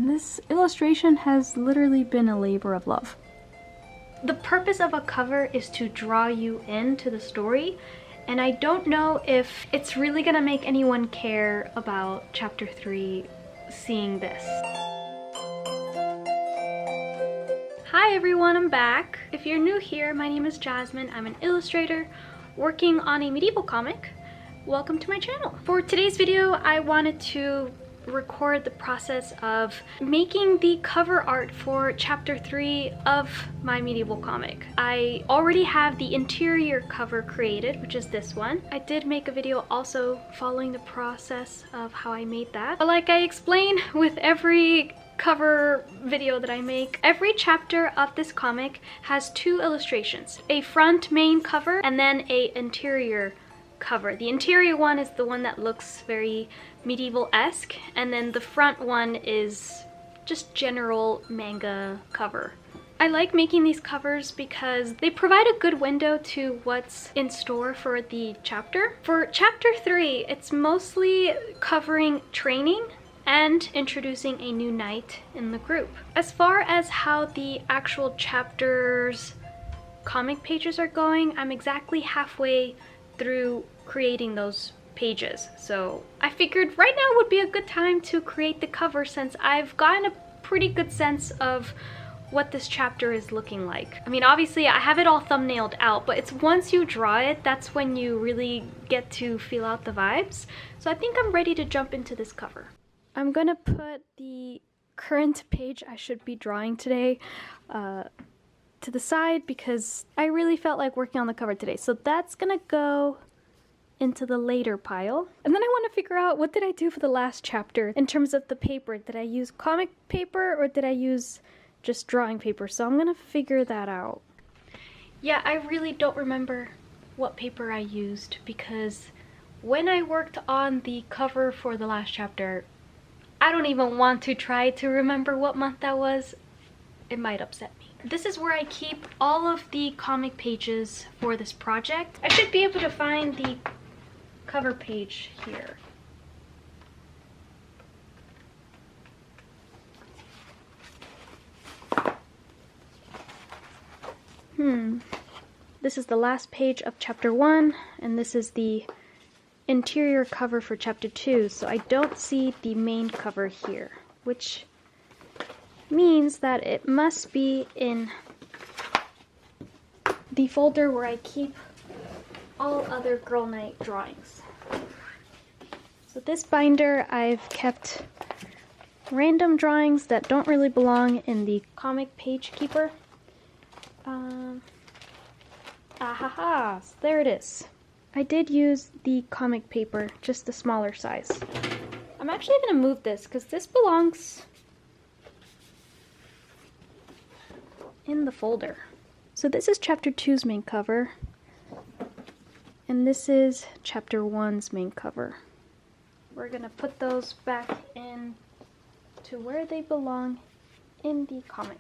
And this illustration has literally been a labor of love. The purpose of a cover is to draw you into the story, and I don't know if it's really gonna make anyone care about chapter 3 seeing this. Hi everyone, I'm back. If you're new here, my name is Jasmine. I'm an illustrator working on a medieval comic. Welcome to my channel. For today's video, I wanted to record the process of making the cover art for chapter 3 of my medieval comic. I already have the interior cover created, which is this one. I did make a video also following the process of how I made that. But like I explain with every cover video that I make, every chapter of this comic has two illustrations. A front main cover and then a interior cover. The interior one is the one that looks very medieval-esque, and then the front one is just general manga cover. I like making these covers because they provide a good window to what's in store for the chapter. For chapter 3, it's mostly covering training and introducing a new knight in the group. As far as how the actual chapter's comic pages are going, I'm exactly halfway through creating those pages. So I figured right now would be a good time to create the cover since I've gotten a pretty good sense of what this chapter is looking like. I mean, obviously I have it all thumbnailed out, but it's once you draw it, that's when you really get to feel out the vibes. So I think I'm ready to jump into this cover. I'm gonna put the current page I should be drawing today to the side because I really felt like working on the cover today. So that's gonna go into the later pile. And then I want to figure out, what did I do for the last chapter in terms of the paper? Did I use comic paper or did I use just drawing paper? So I'm gonna figure that out. Yeah, I really don't remember what paper I used because when I worked on the cover for the last chapter, I don't even want to try to remember what month that was. It might upset me. This is where I keep all of the comic pages for this project. I should be able to find the cover page here. This is the last page of chapter 1, and this is the interior cover for chapter 2, so I don't see the main cover here, which means that it must be in the folder where I keep all other Girl Night drawings. So this binder, I've kept random drawings that don't really belong in the comic page keeper. So there it is. I did use the comic paper, just the smaller size. I'm actually gonna move this because this belongs in the folder. So this is chapter 2's main cover, and this is chapter 1's main cover. We're gonna put those back in to where they belong in the comic.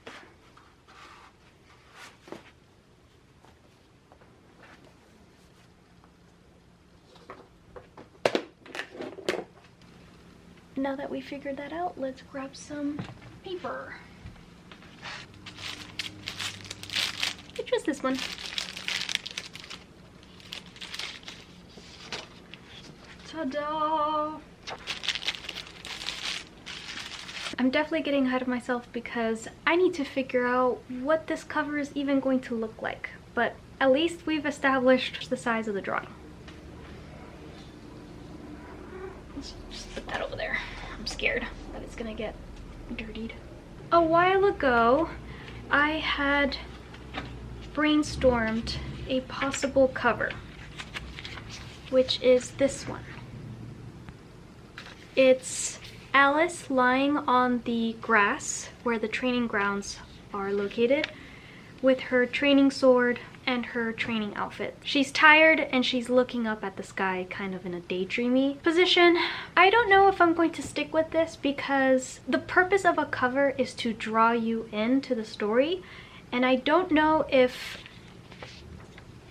Now that we figured that out, let's grab some paper. Which was this one? Ta-da! I'm definitely getting ahead of myself because I need to figure out what this cover is even going to look like. But at least we've established the size of the drawing. Let's just put that over there. I'm scared that it's gonna get dirtied. A while ago, I had brainstormed a possible cover, which is this one. It's Alice lying on the grass where the training grounds are located with her training sword and her training outfit. She's tired and she's looking up at the sky kind of in a daydreamy position. I don't know if I'm going to stick with this because the purpose of a cover is to draw you into the story, and I don't know if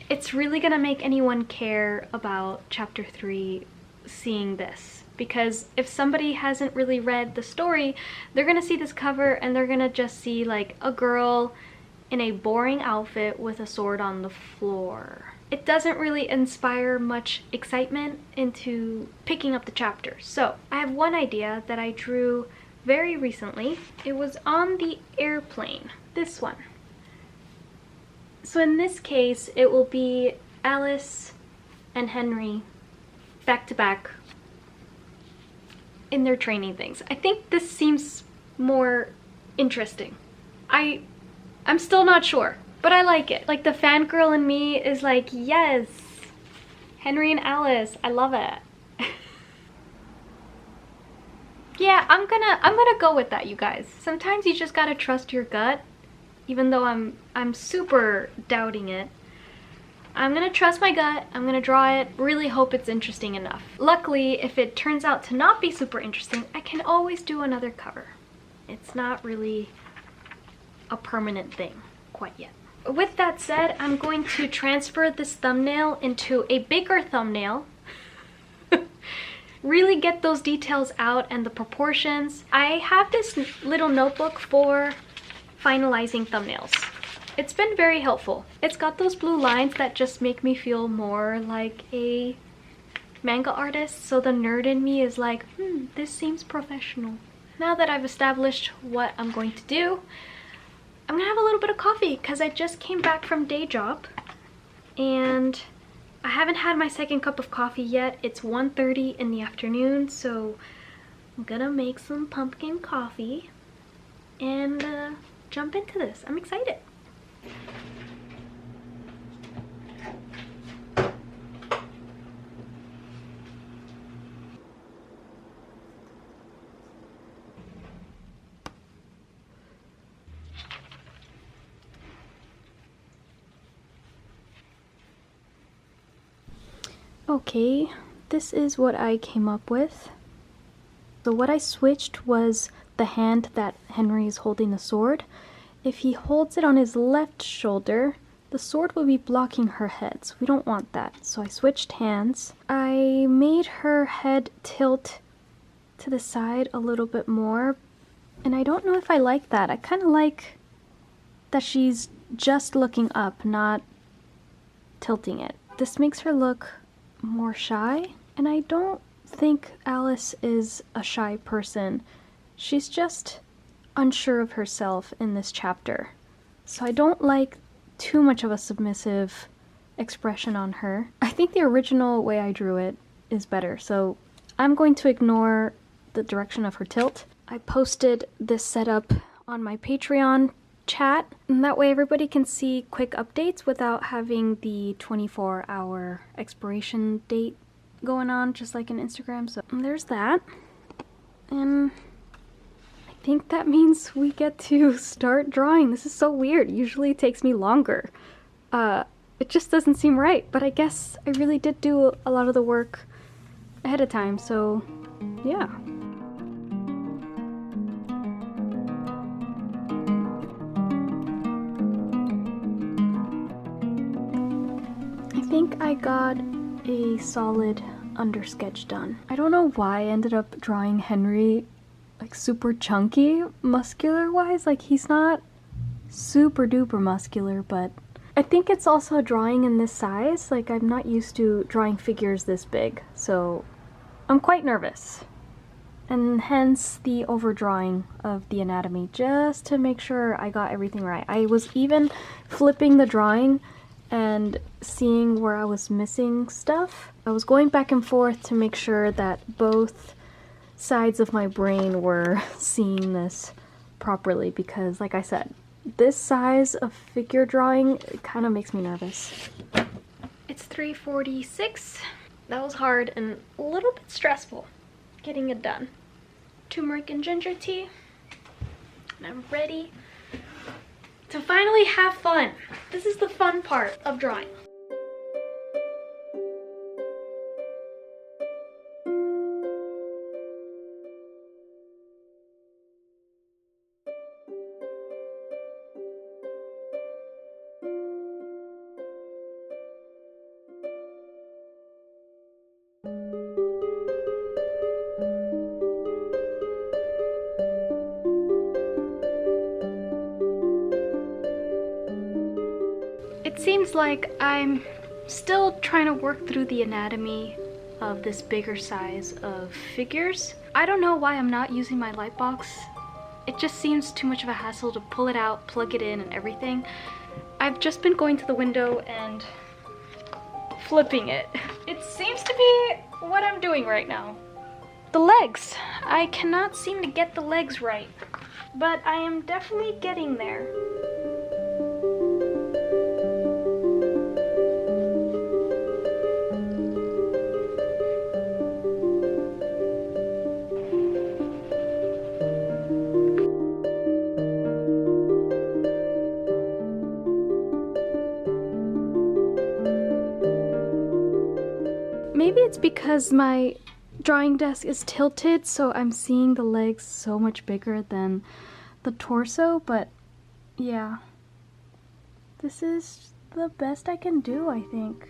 it's really gonna make anyone care about chapter 3 seeing this. because if somebody hasn't really read the story, they're gonna see this cover and they're gonna just see like a girl in a boring outfit with a sword on the floor. It doesn't really inspire much excitement into picking up the chapters. So I have one idea that I drew very recently. It was on the airplane, this one. So in this case, it will be Alice and Henry back to back in their training things. I think this seems more interesting. I'm still not sure, but I like it. Like the fangirl in me is like, yes, Henry and Alice, I love it. Yeah, I'm gonna go with that, you guys. Sometimes you just gotta trust your gut, even though I'm super doubting it. I'm gonna trust my gut, I'm gonna draw it, really hope it's interesting enough. Luckily, if it turns out to not be super interesting, I can always do another cover. It's not really a permanent thing quite yet. With that said, I'm going to transfer this thumbnail into a bigger thumbnail. Really get those details out and the proportions. I have this little notebook for finalizing thumbnails. It's been very helpful. It's got those blue lines that just make me feel more like a manga artist, so the nerd in me is like, this seems professional. Now that I've established what I'm going to do, I'm gonna have a little bit of coffee because I just came back from day job and I haven't had my second cup of coffee yet. It's 1:30 in the afternoon, so I'm gonna make some pumpkin coffee and jump into this. I'm excited. Okay, this is what I came up with. So what I switched was the hand that Henry is holding the sword. If he holds it on his left shoulder, the sword will be blocking her head, so we don't want that. So I switched hands. I made her head tilt to the side a little bit more, and I don't know if I like that. I kind of like that she's just looking up, not tilting it. This makes her look more shy, and I don't think Alice is a shy person. She's just unsure of herself in this chapter. So I don't like too much of a submissive expression on her. I think the original way I drew it is better, so I'm going to ignore the direction of her tilt. I posted this setup on my Patreon chat, and that way everybody can see quick updates without having the 24-hour expiration date going on, just like in Instagram. So there's that. And I think that means we get to start drawing. This is so weird. Usually it takes me longer. It just doesn't seem right, but I guess I really did do a lot of the work ahead of time, so yeah. I think I got a solid undersketch done. I don't know why I ended up drawing Henry like super chunky muscular wise. Like he's not super duper muscular, but I think it's also drawing in this size. Like I'm not used to drawing figures this big, so I'm quite nervous. And hence the overdrawing of the anatomy, just to make sure I got everything right. I was even flipping the drawing and seeing where I was missing stuff. I was going back and forth to make sure that both sides of my brain were seeing this properly, because like I said, this size of figure drawing kind of makes me nervous. It's 3:46. That was hard and a little bit stressful getting it done. Turmeric and ginger tea, and I'm ready to finally have fun. This is the fun part of drawing. It seems like I'm still trying to work through the anatomy of this bigger size of figures. I don't know why I'm not using my light box. It just seems too much of a hassle to pull it out, plug it in, and everything. I've just been going to the window and flipping it. It seems to be what I'm doing right now. The legs. I cannot seem to get the legs right, but I am definitely getting there. Maybe it's because my drawing desk is tilted, so I'm seeing the legs so much bigger than the torso, but yeah. This is the best I can do, I think.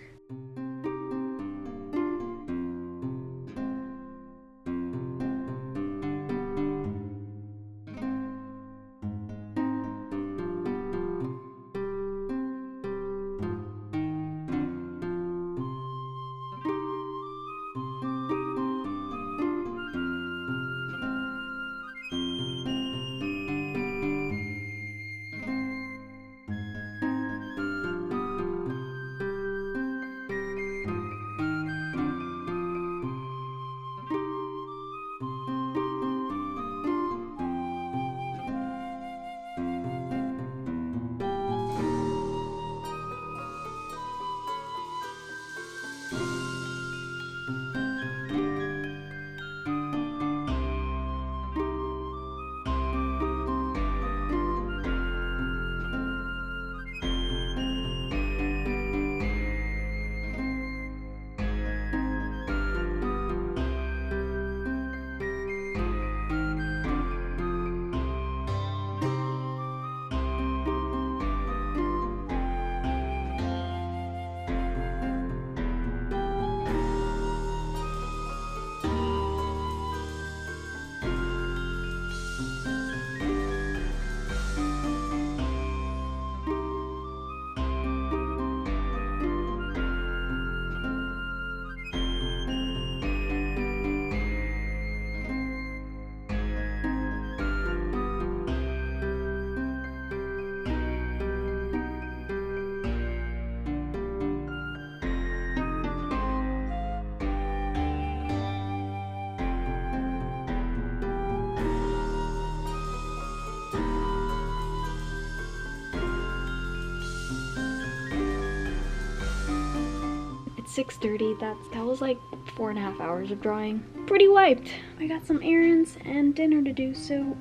It's 6:30. That was like 4.5 hours of drawing. Pretty wiped. I got some errands and dinner to do, so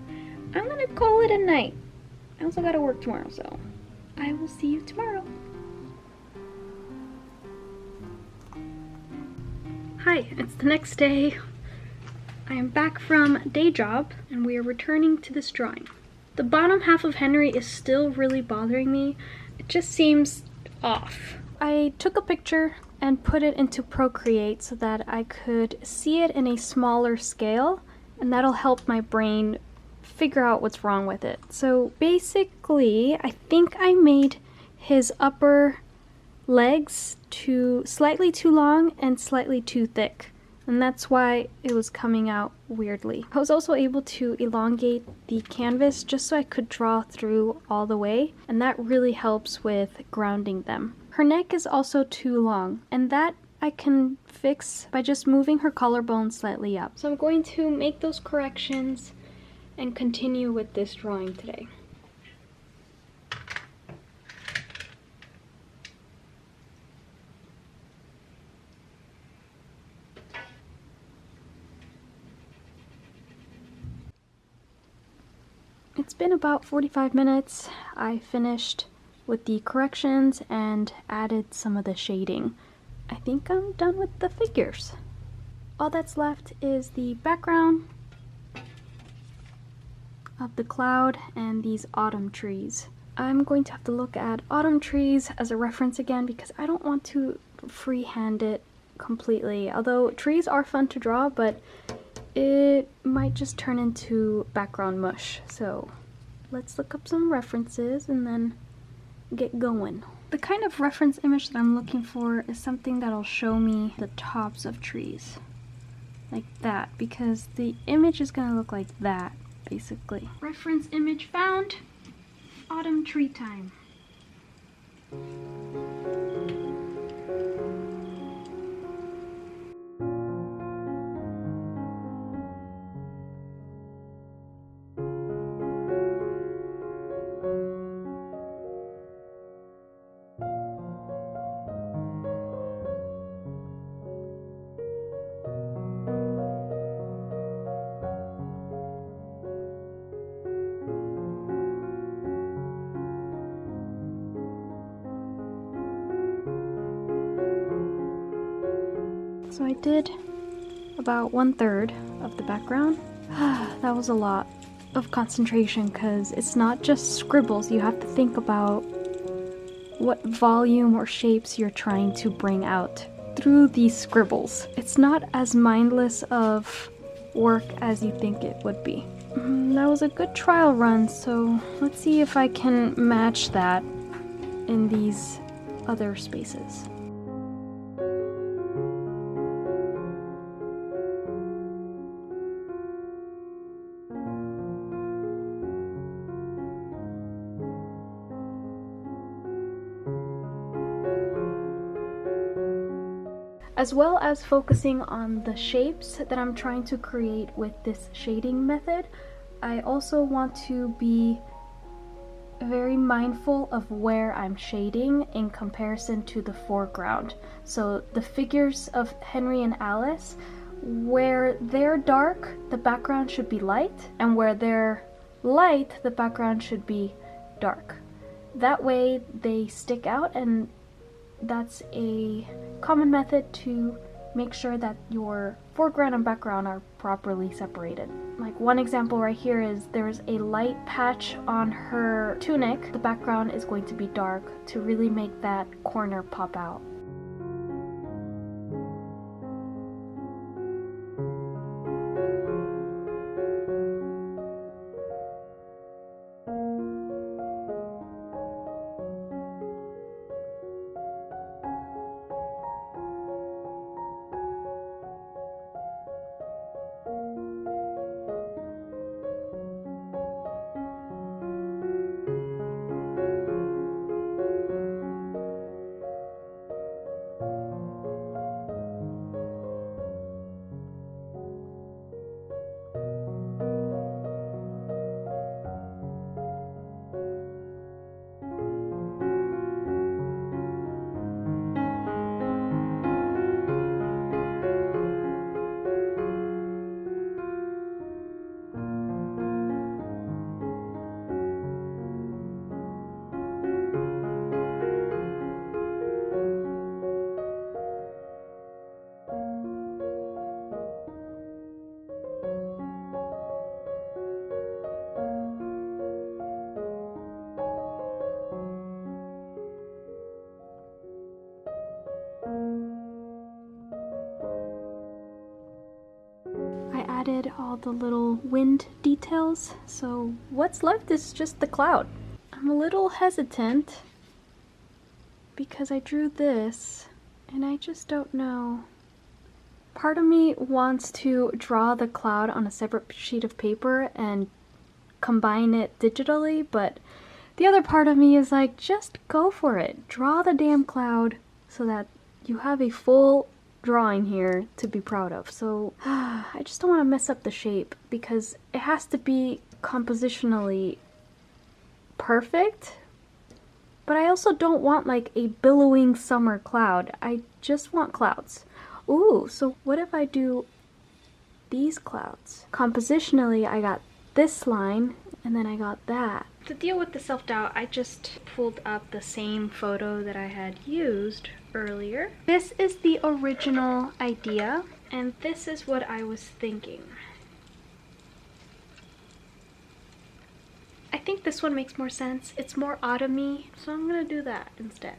I'm gonna call it a night. I also gotta work tomorrow, so I will see you tomorrow. Hi, it's the next day. I am back from day job and we are returning to this drawing. The bottom half of Henry is still really bothering me. It just seems off. I took a picture and put it into Procreate so that I could see it in a smaller scale, and that'll help my brain figure out what's wrong with it. So basically, I think I made his upper legs slightly too long and slightly too thick, and that's why it was coming out weirdly. I was also able to elongate the canvas just so I could draw through all the way, and that really helps with grounding them. Her neck is also too long, and that I can fix by just moving her collarbone slightly up. So I'm going to make those corrections and continue with this drawing today. It's been about 45 minutes. I finished with the corrections and added some of the shading. I think I'm done with the figures. All that's left is the background of the cloud and these autumn trees. I'm going to have to look at autumn trees as a reference again because I don't want to freehand it completely. Although trees are fun to draw, but it might just turn into background mush. So let's look up some references and then get going. The kind of reference image that I'm looking for is something that'll show me the tops of trees. Like that, because the image is gonna look like that, basically. Reference image found. Autumn tree time. So I did about 1/3 of the background. That was a lot of concentration because it's not just scribbles. You have to think about what volume or shapes you're trying to bring out through these scribbles. It's not as mindless of work as you think it would be. That was a good trial run, so let's see if I can match that in these other spaces. As well as focusing on the shapes that I'm trying to create with this shading method, I also want to be very mindful of where I'm shading in comparison to the foreground. So the figures of Henry and Alice, where they're dark, the background should be light, and where they're light, the background should be dark. That way they stick out, and that's a common method to make sure that your foreground and background are properly separated. Like one example right here is there's a light patch on her tunic. The background is going to be dark to really make that corner pop out. Added all the little wind details, so what's left is just the cloud. I'm a little hesitant because I drew this and I just don't know. Part of me wants to draw the cloud on a separate sheet of paper and combine it digitally, but the other part of me is like, just go for it. Draw the damn cloud so that you have a full drawing here to be proud of. So I just don't want to mess up the shape because it has to be compositionally perfect, but I also don't want like a billowing summer cloud. I just want clouds. Ooh, so what if I do these clouds? Compositionally, I got this line and then I got that. To deal with the self-doubt, I just pulled up the same photo that I had used earlier. This is the original idea, and this is what I was thinking. I think this one makes more sense. It's more autumny, so I'm gonna do that instead.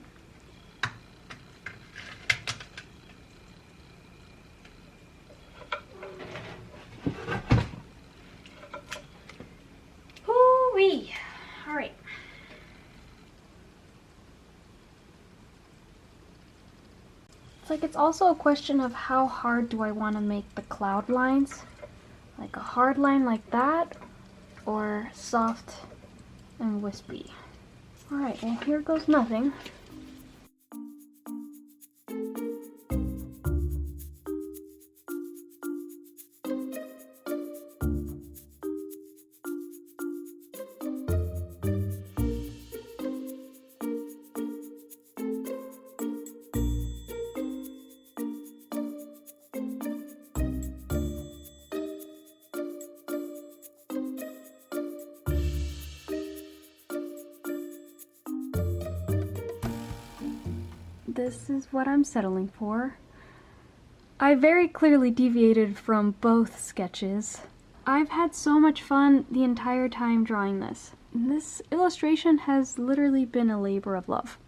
Hoo-wee! Alright. It's like it's also a question of how hard do I want to make the cloud lines? Like a hard line like that, or soft and wispy. Alright, well here goes nothing. This is what I'm settling for. I very clearly deviated from both sketches. I've had so much fun the entire time drawing this. This illustration has literally been a labor of love.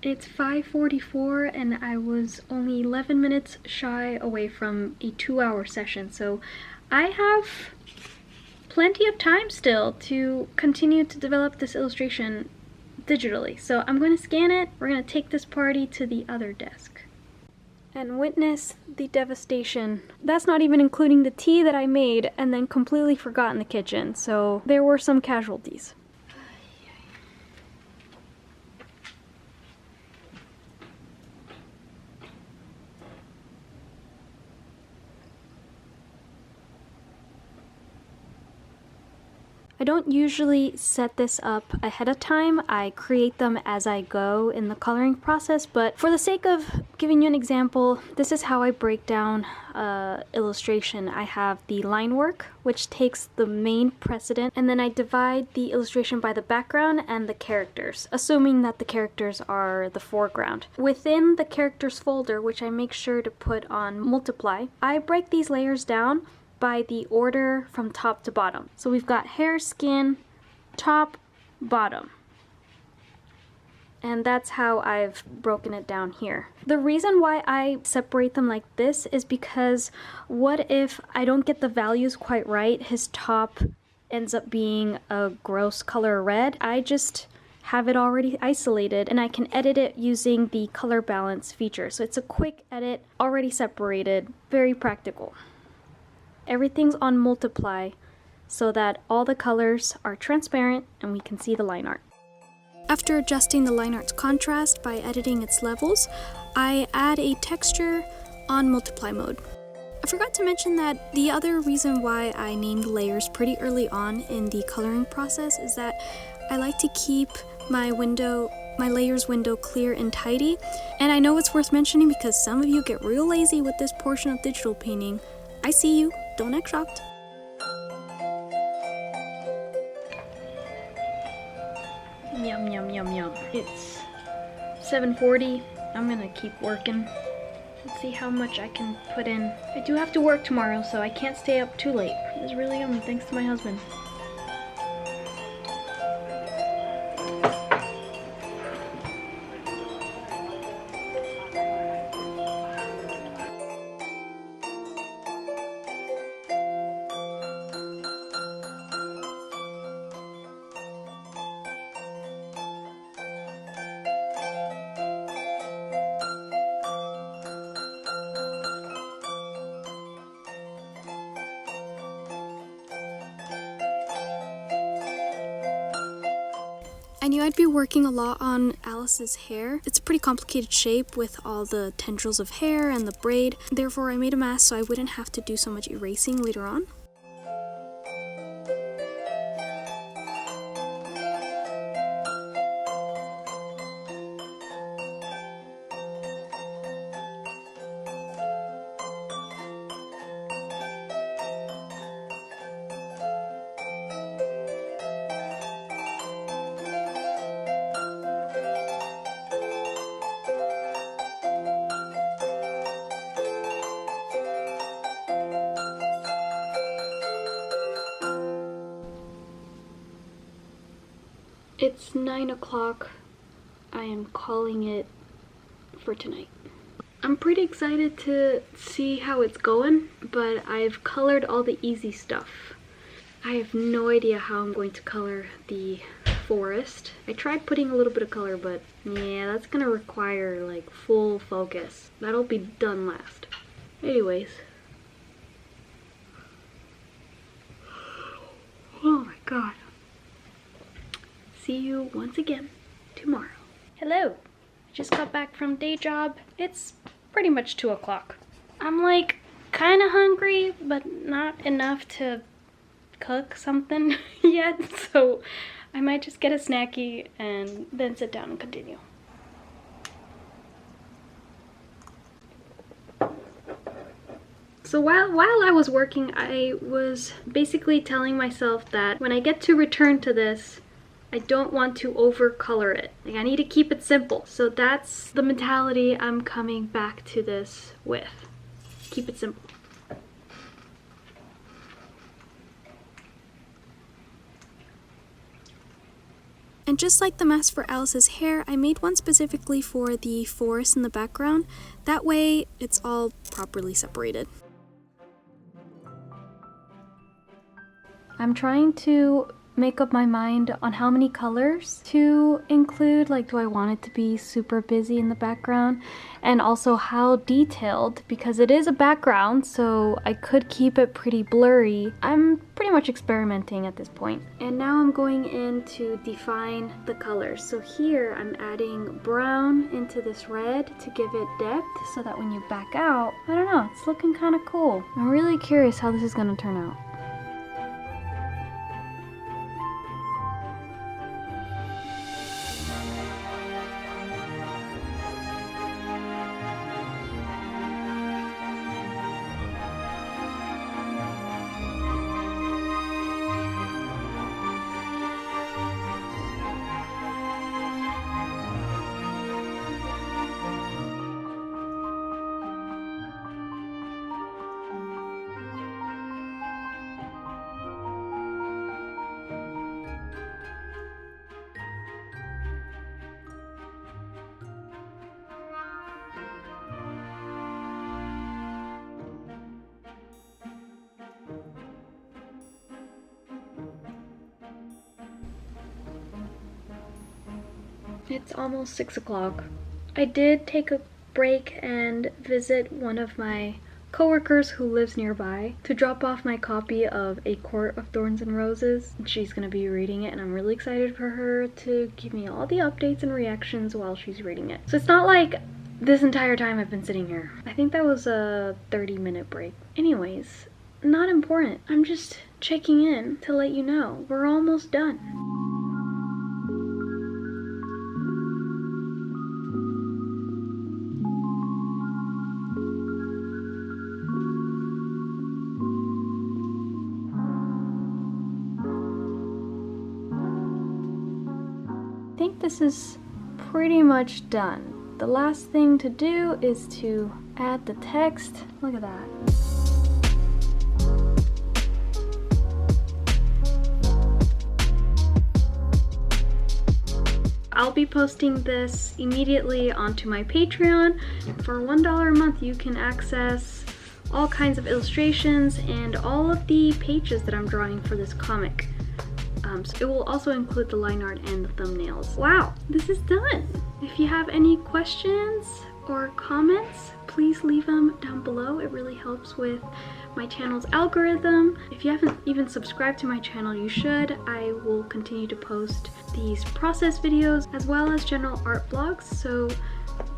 It's 5:44 and I was only 11 minutes shy away from a 2-hour session, so I have plenty of time still to continue to develop this illustration digitally. So I'm going to scan it, we're going to take this party to the other desk and witness the devastation. That's not even including the tea that I made and then completely forgot in the kitchen, so there were some casualties. I don't usually set this up ahead of time. I create them as I go in the coloring process, but for the sake of giving you an example, this is how I break down illustration. I have the line work, which takes the main precedent, and then I divide the illustration by the background and the characters, assuming that the characters are the foreground. Within the characters folder, which I make sure to put on multiply, I break these layers down by the order from top to bottom. So we've got hair, skin, top, bottom. And that's how I've broken it down here. The reason why I separate them like this is because what if I don't get the values quite right? His top ends up being a gross color red. I just have it already isolated and I can edit it using the color balance feature. So it's a quick edit, already separated, very practical. Everything's on multiply so that all the colors are transparent and we can see the line art. After adjusting the line art's contrast by editing its levels, I add a texture on multiply mode. I forgot to mention that the other reason why I named layers pretty early on in the coloring process is that I like to keep my layers window clear and tidy. And I know it's worth mentioning because some of you get real lazy with this portion of digital painting. I see you. Don't act shocked. Yum, yum, yum, yum. It's 7:40. I'm gonna keep working. Let's see how much I can put in. I do have to work tomorrow, so I can't stay up too late. It's really yummy, thanks to my husband. I knew I'd be working a lot on Alice's hair. It's a pretty complicated shape with all the tendrils of hair and the braid. Therefore, I made a mask so I wouldn't have to do so much erasing later on. It's 9 o'clock. I am calling it for tonight. I'm pretty excited to see how it's going, but I've colored all the easy stuff. I have no idea how I'm going to color the forest. I tried putting a little bit of color, but yeah, that's gonna require like full focus. That'll be done last. Anyways. Oh my god. See you once again tomorrow. Hello. I just got back from day job. It's pretty much 2 o'clock. I'm like kind of hungry, but not enough to cook something yet, so I might just get a snacky and then sit down and continue. So while I was working, I was basically telling myself that when I get to return to this, I don't want to over-color it. Like, I need to keep it simple. So that's the mentality I'm coming back to this with. Keep it simple. And just like the mask for Alice's hair, I made one specifically for the forest in the background. That way, it's all properly separated. I'm trying to make up my mind on how many colors to include. Like, do I want it to be super busy in the background? And also how detailed, because it is a background, so I could keep it pretty blurry. I'm pretty much experimenting at this point. And now I'm going in to define the colors. So here I'm adding brown into this red to give it depth so that when you back out, I don't know, it's looking kind of cool. I'm really curious how this is going to turn out. It's almost 6 o'clock. I did take a break and visit one of my coworkers who lives nearby to drop off my copy of A Court of Thorns and Roses. She's gonna be reading it and I'm really excited for her to give me all the updates and reactions while she's reading it. So it's not like this entire time I've been sitting here. I think that was a 30-minute break. Anyways, not important. I'm just checking in to let you know we're almost done. I think this is pretty much done. The last thing to do is to add the text. Look at that. I'll be posting this immediately onto my Patreon. For $1 a month, you can access all kinds of illustrations and all of the pages that I'm drawing for this comic. So it will also include the line art and the thumbnails. Wow, this is done. If you have any questions or comments, please leave them down below. It really helps with my channel's algorithm. If you haven't even subscribed to my channel, you should. I will continue to post these process videos as well as general art vlogs, so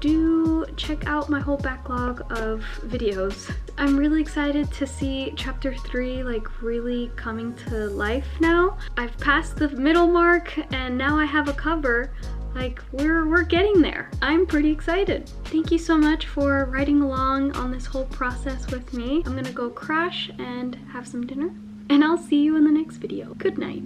do check out my whole backlog of videos. I'm really excited to see chapter 3 like really coming to life now. I've passed the middle mark and now I have a cover. Like, we're getting there. I'm pretty excited. Thank you so much for riding along on this whole process with me. I'm gonna go crash and have some dinner, and I'll see you in the next video. Good night.